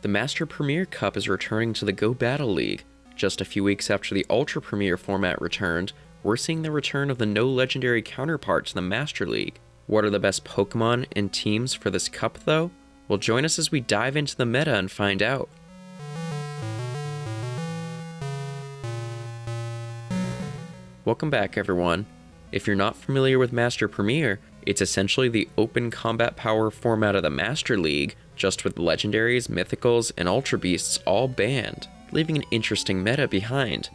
The Master Premier Cup is returning to the Go Battle League. Just a few weeks after the Ultra Premier format returned, we're seeing the return of the no legendary counterpart to the Master League. What are the best Pokemon and teams for this cup though? Well, join us as we dive into the meta and find out. Welcome back everyone. If you're not familiar with Master Premier, it's essentially the open combat power format of the Master League, just with legendaries, mythicals, and ultra beasts all banned, leaving an interesting meta behind.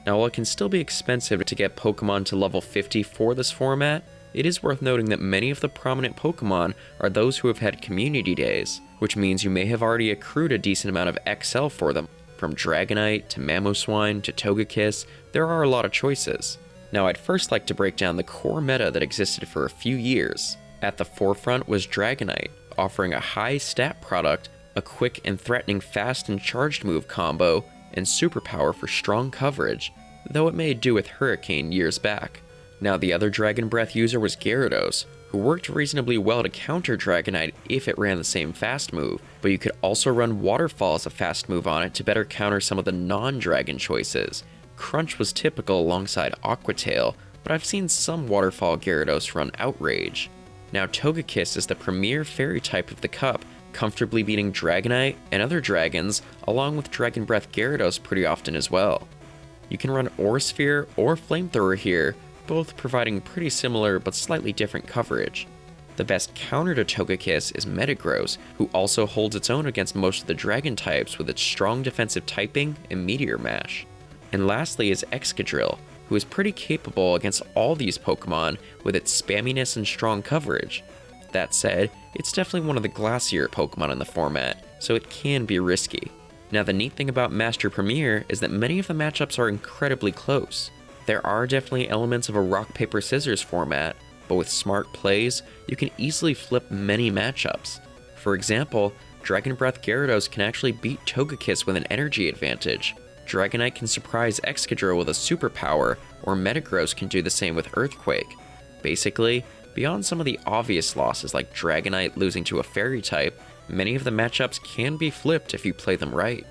Now while it can still be expensive to get Pokemon to level 50 for this format, it is worth noting that many of the prominent Pokemon are those who have had community days, which means you may have already accrued a decent amount of XL for them. From Dragonite to Mamoswine to Togekiss, there are a lot of choices. Now I'd first like to break down the core meta that existed for a few years. At the forefront was Dragonite, offering a high stat product, a quick and threatening fast and charged move combo, and superpower for strong coverage, though it made do with Hurricane years back. Now the other Dragon Breath user was Gyarados, who worked reasonably well to counter Dragonite if it ran the same fast move, but you could also run Waterfall as a fast move on it to better counter some of the non-dragon choices. Crunch was typical alongside Aqua Tail, but I've seen some Waterfall Gyarados run Outrage. Now Togekiss is the premier fairy type of the cup, comfortably beating Dragonite and other dragons, along with Dragon Breath Gyarados pretty often as well. You can run Aura Sphere or Flamethrower here, both providing pretty similar but slightly different coverage. The best counter to Togekiss is Metagross, who also holds its own against most of the dragon types with its strong defensive typing and Meteor Mash. And lastly is Excadrill, who is pretty capable against all these Pokemon with its spamminess and strong coverage. That said, it's definitely one of the glassier Pokemon in the format, so it can be risky. Now the neat thing about Master Premier is that many of the matchups are incredibly close. There are definitely elements of a rock paper scissors format, but with smart plays, you can easily flip many matchups. For example, Dragon Breath Gyarados can actually beat Togekiss with an energy advantage. Dragonite can surprise Excadrill with a superpower, or Metagross can do the same with Earthquake. Basically, beyond some of the obvious losses like Dragonite losing to a fairy type, many of the matchups can be flipped if you play them right.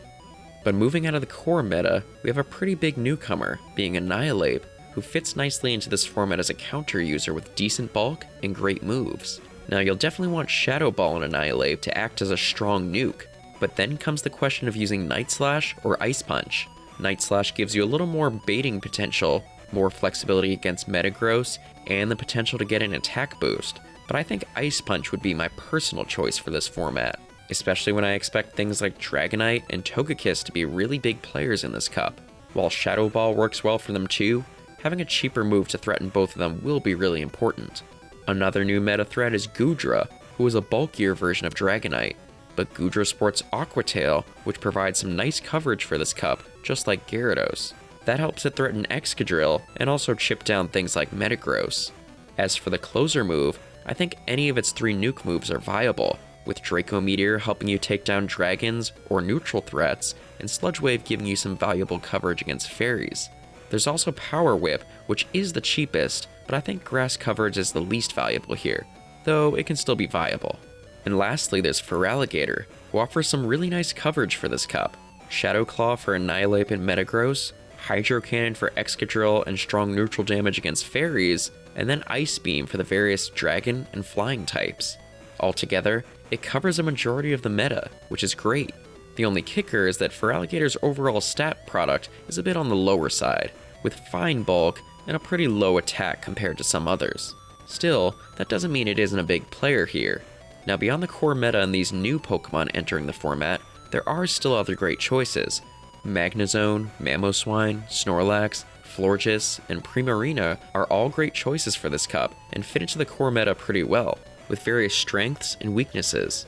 But moving out of the core meta, we have a pretty big newcomer, being Annihilate, who fits nicely into this format as a counter user with decent bulk and great moves. Now you'll definitely want Shadow Ball and Annihilate to act as a strong nuke, but then comes the question of using Night Slash or Ice Punch. Night Slash gives you a little more baiting potential, more flexibility against Metagross, and the potential to get an attack boost, but I think Ice Punch would be my personal choice for this format, especially when I expect things like Dragonite and Togekiss to be really big players in this cup. While Shadow Ball works well for them too, having a cheaper move to threaten both of them will be really important. Another new meta threat is Goodra, who is a bulkier version of Dragonite, but Goodra sports Aqua Tail, which provides some nice coverage for this cup, just like Gyarados. That helps it threaten Excadrill, and also chip down things like Metagross. As for the closer move, I think any of its 3 nuke moves are viable, with Draco Meteor helping you take down dragons or neutral threats, and Sludge Wave giving you some valuable coverage against fairies. There's also Power Whip, which is the cheapest, but I think grass coverage is the least valuable here, though it can still be viable. And lastly, there's Feraligatr, who offers some really nice coverage for this cup. Shadow Claw for Annihilate and Metagross, Hydro Cannon for Excadrill and strong neutral damage against fairies, and then Ice Beam for the various dragon and flying types. Altogether, it covers a majority of the meta, which is great. The only kicker is that Feraligatr's overall stat product is a bit on the lower side, with fine bulk and a pretty low attack compared to some others. Still, that doesn't mean it isn't a big player here. Now beyond the core meta and these new Pokemon entering the format, there are still other great choices. Magnezone, Mamoswine, Snorlax, Florges, and Primarina are all great choices for this cup and fit into the core meta pretty well, with various strengths and weaknesses.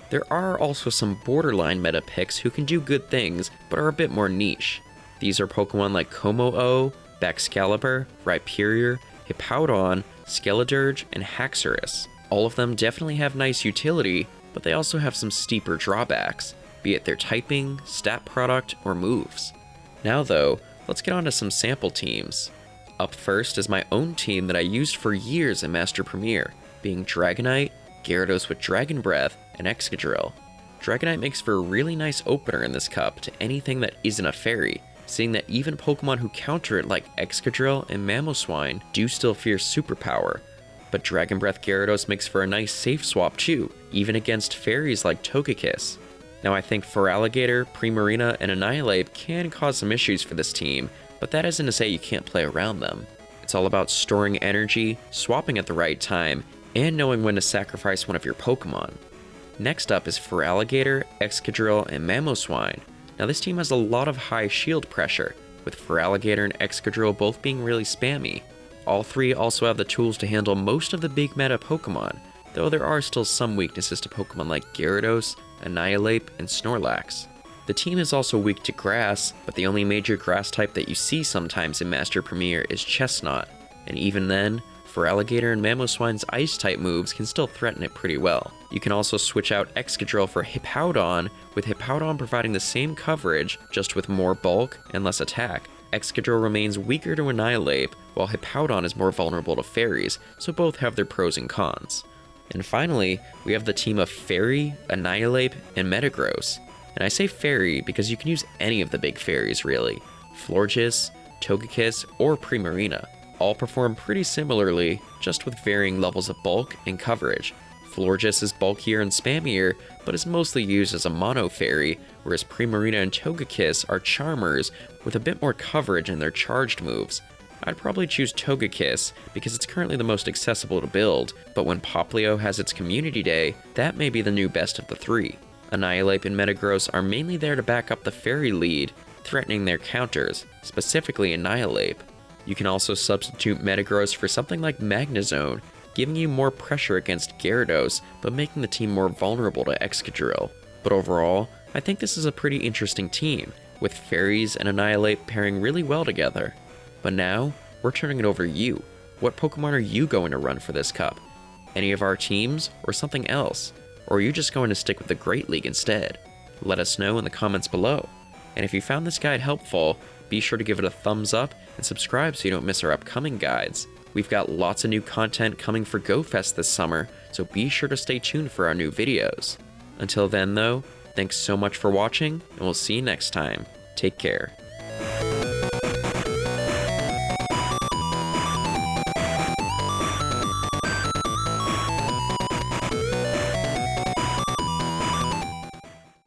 There are also some borderline meta picks who can do good things, but are a bit more niche. These are Pokemon like Como-O, Baxcalibur, Rhyperior, Hippowdon, Skeledirge, and Haxorus. All of them definitely have nice utility, but they also have some steeper drawbacks, be it their typing, stat product, or moves. Now though, let's get on to some sample teams. Up first is my own team that I used for years in Master Premier, being Dragonite, Gyarados with Dragon Breath, and Excadrill. Dragonite makes for a really nice opener in this cup to anything that isn't a fairy, seeing that even Pokemon who counter it like Excadrill and Mamoswine do still fear superpower. But Dragon Breath Gyarados makes for a nice safe swap too, even against fairies like Togekiss. Now I think Feraligatr, Primarina, and Annihilate can cause some issues for this team, but that isn't to say you can't play around them. It's all about storing energy, swapping at the right time, and knowing when to sacrifice one of your Pokemon. Next up is Feraligatr, Excadrill, and Mamoswine. Now this team has a lot of high shield pressure, with Feraligatr and Excadrill both being really spammy. All three also have the tools to handle most of the big meta Pokemon, though there are still some weaknesses to Pokemon like Gyarados, Annihilate, and Snorlax. The team is also weak to grass, but the only major grass type that you see sometimes in Master Premier is Chestnut, and even then, Feraligatr and Mamoswine's ice type moves can still threaten it pretty well. You can also switch out Excadrill for Hippowdon, with Hippowdon providing the same coverage, just with more bulk and less attack. Excadrill remains weaker to Annihilate, while Hippowdon is more vulnerable to fairies, so both have their pros and cons. And finally, we have the team of Fairy, Annihilate, and Metagross. And I say Fairy because you can use any of the big fairies really. Florges, Togekiss, or Primarina. All perform pretty similarly, just with varying levels of bulk and coverage. Florges is bulkier and spammier, but is mostly used as a mono fairy, whereas Primarina and Togekiss are charmers with a bit more coverage in their charged moves. I'd probably choose Togekiss because it's currently the most accessible to build, but when Popplio has its community day, that may be the new best of the three. Annihilate and Metagross are mainly there to back up the fairy lead, threatening their counters, specifically Annihilate. You can also substitute Metagross for something like Magnezone, giving you more pressure against Gyarados, but making the team more vulnerable to Excadrill. But overall, I think this is a pretty interesting team, with Fairies and Annihilate pairing really well together. But now, we're turning it over to you. What Pokemon are you going to run for this cup? Any of our teams, or something else? Or are you just going to stick with the Great League instead? Let us know in the comments below. And if you found this guide helpful, be sure to give it a thumbs up and subscribe so you don't miss our upcoming guides. We've got lots of new content coming for GoFest this summer, so be sure to stay tuned for our new videos. Until then though, thanks so much for watching, and we'll see you next time. Take care.